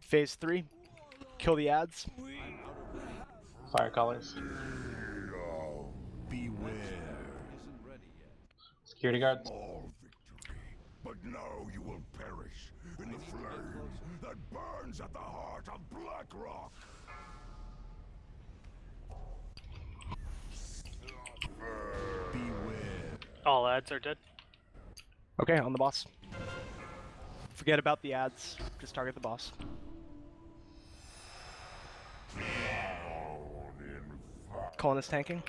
Phase 3. Kill the ads. Fire colors. Beware. Security guards. All victory. But now you will perish in the flame that burns at the heart of Blackrock. Beware. All ads are dead. Okay, on the boss. Forget about the ads. Just target the boss. Calling is tanking.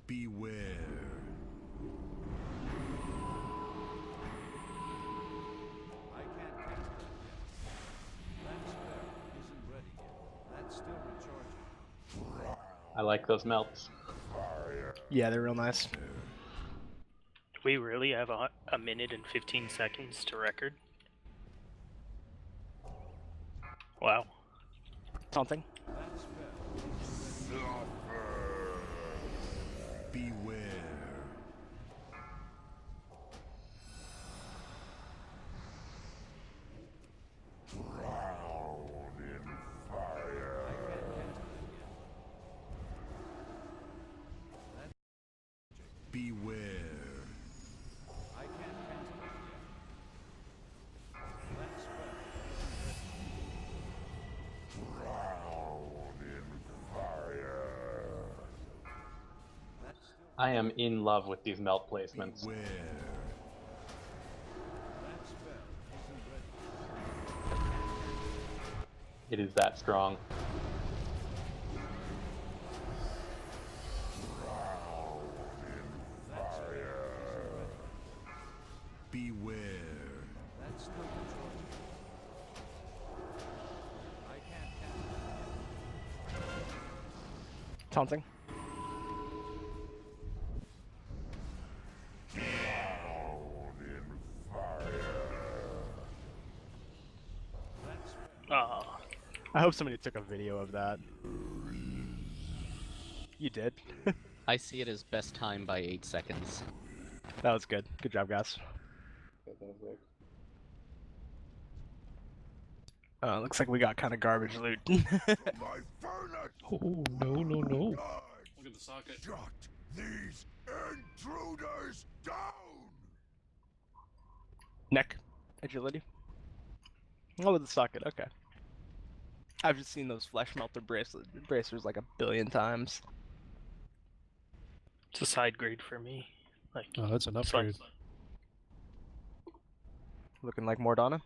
Beware. I can't cast it yet. That spell isn't ready yet. That's still recharging. I like those melts. Yeah, they're real nice. Do we really have a minute and 15 seconds to record? Wow. Something. That spell Beware. Drown in fire. I can't cast it yet. Beware. I can't cast it yet. That spell Drown in fire. that's still I am in love with these melt placements. Beware. that spell isn't ready. It is that strong. Beware. That's still recharging. I can't cast it. Taunting. Drown in fire. That spell Ah, I hope somebody took a video of that. You did. I see it as best time by 8 seconds. That was good. Good job, guys. Looks like we got kind of garbage loot. My furnace. Oh, no, no, no. God, Look at the socket. shut these intruders down. Neck. Agility. Oh, with the socket. Okay. I've just seen those flesh melter bracers like a billion times. it's a side grade for me. Like, Oh, that's an it's like- upgrade. Looking like Mordana.